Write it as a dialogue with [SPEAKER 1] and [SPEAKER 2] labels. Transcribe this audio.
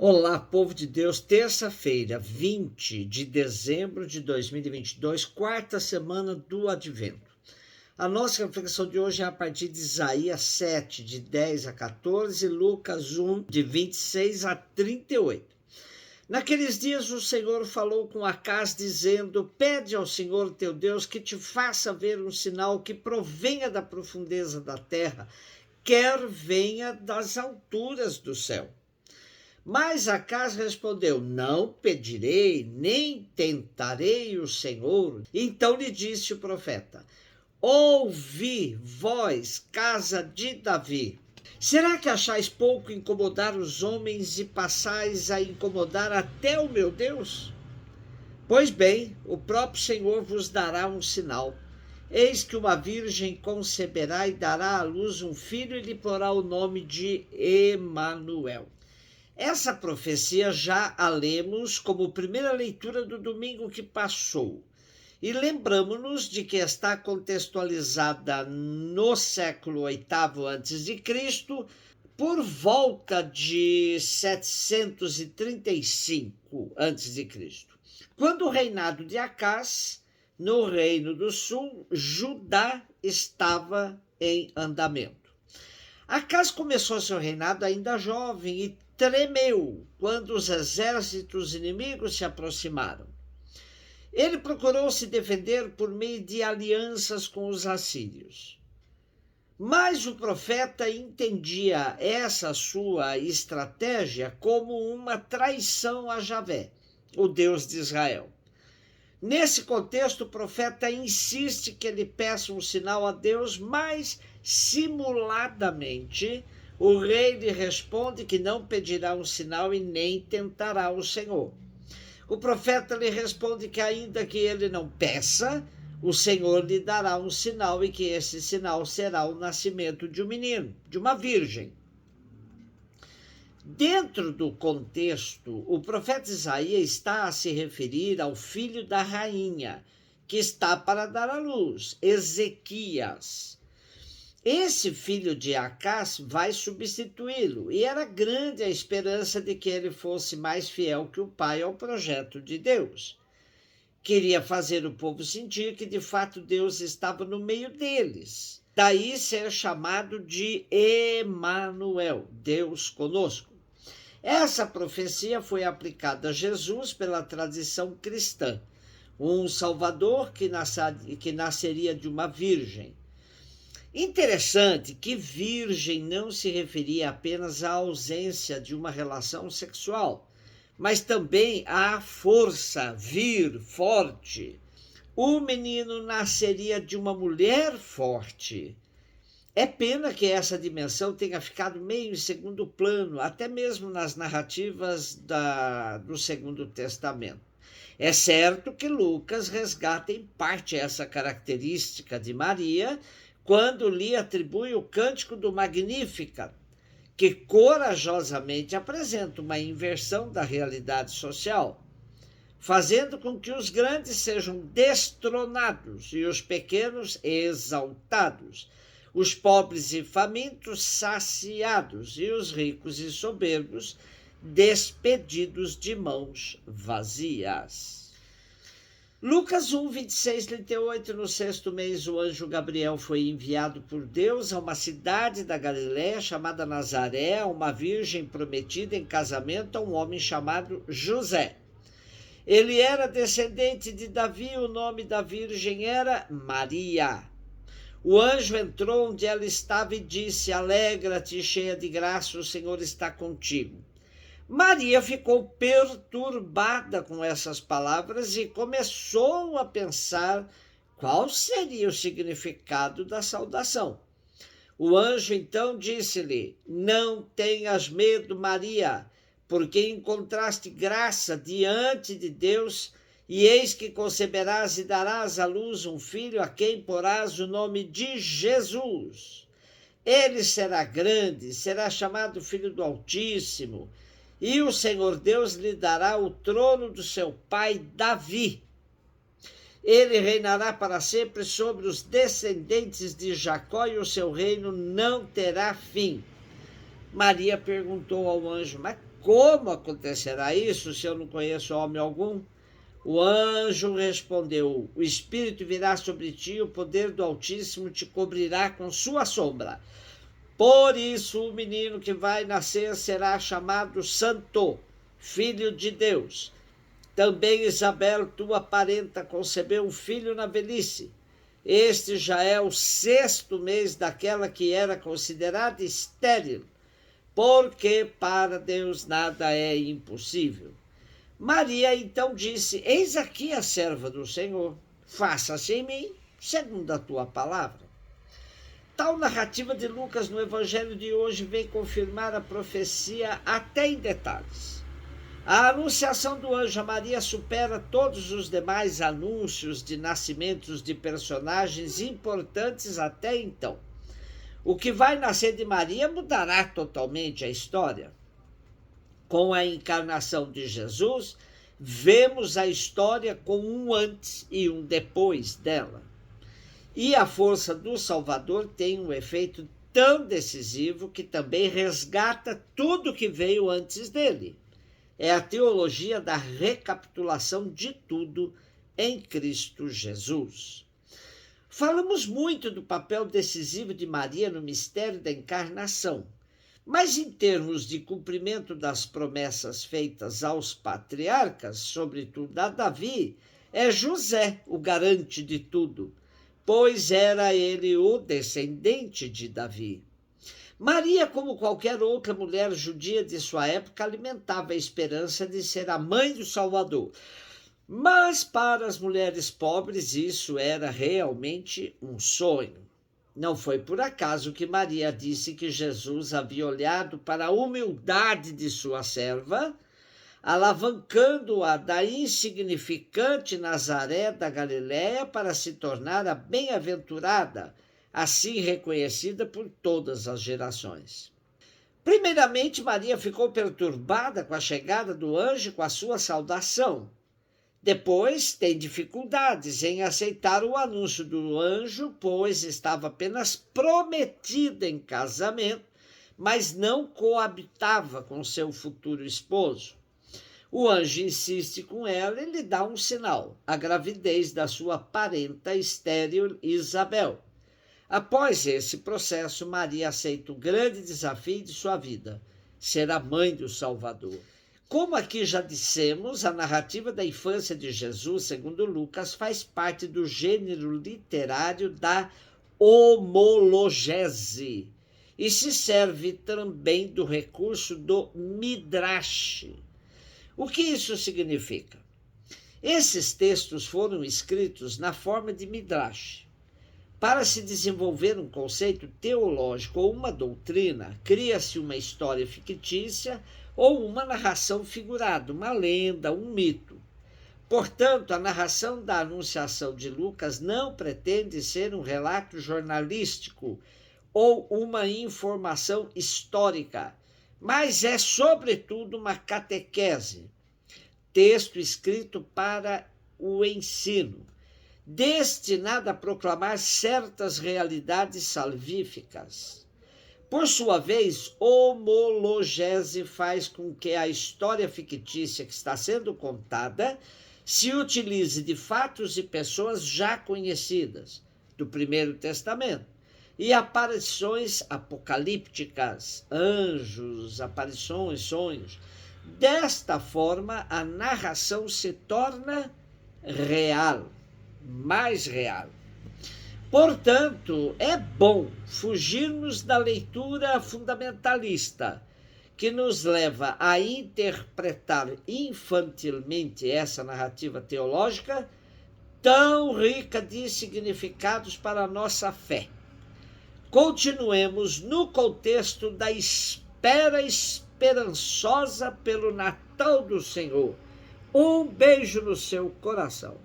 [SPEAKER 1] Olá, povo de Deus, terça-feira, 20 de dezembro de 2022, quarta semana do Advento. A nossa reflexão de hoje é a partir de Isaías 7, de 10 a 14, e Lucas 1, de 26 a 38. Naqueles dias o Senhor falou com Acaz, dizendo: Pede ao Senhor teu Deus que te faça ver um sinal que provenha da profundeza da terra, quer venha das alturas do céu. Mas Acaz respondeu: Não pedirei, nem tentarei o Senhor. Então lhe disse o profeta: Ouvi, vós, casa de Davi. Será que achais pouco incomodar os homens e passais a incomodar até o meu Deus? Pois bem, o próprio Senhor vos dará um sinal. Eis que uma virgem conceberá e dará à luz um filho e lhe porá o nome de Emanuel. Essa profecia já a lemos como primeira leitura do domingo que passou. E lembramos-nos de que está contextualizada no século VIII a.C., por volta de 735 a.C., quando o reinado de Acaz, no Reino do Sul, Judá estava em andamento. Acaz começou seu reinado ainda jovem e tremeu quando os exércitos inimigos se aproximaram. Ele procurou se defender por meio de alianças com os assírios. Mas o profeta entendia essa sua estratégia como uma traição a Javé, o Deus de Israel. Nesse contexto, o profeta insiste que ele peça um sinal a Deus, mas simuladamente o rei lhe responde que não pedirá um sinal e nem tentará o Senhor. O profeta lhe responde que ainda que ele não peça, o Senhor lhe dará um sinal e que esse sinal será o nascimento de um menino, de uma virgem. Dentro do contexto, o profeta Isaías está a se referir ao filho da rainha, que está para dar à luz, Ezequias. Esse filho de Acaz vai substituí-lo, e era grande a esperança de que ele fosse mais fiel que o pai ao projeto de Deus. Queria fazer o povo sentir que de fato Deus estava no meio deles. Daí ser chamado de Emanuel, Deus conosco. Essa profecia foi aplicada a Jesus pela tradição cristã, um Salvador que nasceria de uma virgem. Interessante que virgem não se referia apenas à ausência de uma relação sexual, mas também à força, vir, forte. O menino nasceria de uma mulher forte. É pena que essa dimensão tenha ficado meio em segundo plano, até mesmo nas narrativas do Segundo Testamento. É certo que Lucas resgata em parte essa característica de Maria, quando lhe atribui o cântico do Magnificat, que corajosamente apresenta uma inversão da realidade social, fazendo com que os grandes sejam destronados e os pequenos exaltados, os pobres e famintos saciados e os ricos e soberbos despedidos de mãos vazias. Lucas 1, 26, 38, no sexto mês, o anjo Gabriel foi enviado por Deus a uma cidade da Galiléia chamada Nazaré, a uma virgem prometida em casamento a um homem chamado José. Ele era descendente de Davi, o nome da virgem era Maria. O anjo entrou onde ela estava e disse: Alegra-te, cheia de graça, o Senhor está contigo. Maria ficou perturbada com essas palavras e começou a pensar qual seria o significado da saudação. O anjo então disse-lhe: Não tenhas medo, Maria, porque encontraste graça diante de Deus, e eis que conceberás e darás à luz um filho, a quem porás o nome de Jesus. Ele será grande, será chamado Filho do Altíssimo, e o Senhor Deus lhe dará o trono do seu pai Davi. Ele reinará para sempre sobre os descendentes de Jacó, e o seu reino não terá fim. Maria perguntou ao anjo: Mas como acontecerá isso se eu não conheço homem algum? O anjo respondeu: o Espírito virá sobre ti, e o poder do Altíssimo te cobrirá com sua sombra. Por isso o menino que vai nascer será chamado Santo, Filho de Deus. Também Isabel, tua parenta, concebeu um filho na velhice. Este já é o 6º mês daquela que era considerada estéril, porque para Deus nada é impossível. Maria então disse: eis aqui a serva do Senhor, faça-se em mim segundo a tua palavra. Tal narrativa de Lucas no evangelho de hoje vem confirmar a profecia até em detalhes. A anunciação do anjo a Maria supera todos os demais anúncios de nascimentos de personagens importantes até então. O que vai nascer de Maria mudará totalmente a história. Com a encarnação de Jesus, vemos a história com um antes e um depois dela. E a força do Salvador tem um efeito tão decisivo que também resgata tudo que veio antes dele. É a teologia da recapitulação de tudo em Cristo Jesus. Falamos muito do papel decisivo de Maria no mistério da encarnação, mas em termos de cumprimento das promessas feitas aos patriarcas, sobretudo a Davi, é José o garante de tudo, pois era ele o descendente de Davi. Maria, como qualquer outra mulher judia de sua época, alimentava a esperança de ser a mãe do Salvador. Mas para as mulheres pobres isso era realmente um sonho. Não foi por acaso que Maria disse que Jesus havia olhado para a humildade de sua serva, alavancando-a da insignificante Nazaré da Galiléia para se tornar a bem-aventurada, assim reconhecida por todas as gerações. Primeiramente, Maria ficou perturbada com a chegada do anjo e com a sua saudação. Depois, tem dificuldades em aceitar o anúncio do anjo, pois estava apenas prometida em casamento, mas não coabitava com seu futuro esposo. O anjo insiste com ela e lhe dá um sinal, a gravidez da sua parenta estéril Isabel. Após esse processo, Maria aceita o grande desafio de sua vida, ser a mãe do Salvador. Como aqui já dissemos, a narrativa da infância de Jesus, segundo Lucas, faz parte do gênero literário da homologese e se serve também do recurso do midrash. O que isso significa? Esses textos foram escritos na forma de midrash. Para se desenvolver um conceito teológico ou uma doutrina, cria-se uma história fictícia ou uma narração figurada, uma lenda, um mito. Portanto, a narração da Anunciação de Lucas não pretende ser um relato jornalístico ou uma informação histórica, mas é, sobretudo, uma catequese, texto escrito para o ensino, destinado a proclamar certas realidades salvíficas. Por sua vez, homologese faz com que a história fictícia que está sendo contada se utilize de fatos e pessoas já conhecidas do Primeiro Testamento e aparições apocalípticas, anjos, aparições, sonhos. Desta forma, a narração se torna real, mais real. Portanto, é bom fugirmos da leitura fundamentalista, que nos leva a interpretar infantilmente essa narrativa teológica, tão rica de significados para a nossa fé. Continuemos no contexto da espera esperançosa pelo Natal do Senhor. Um beijo no seu coração.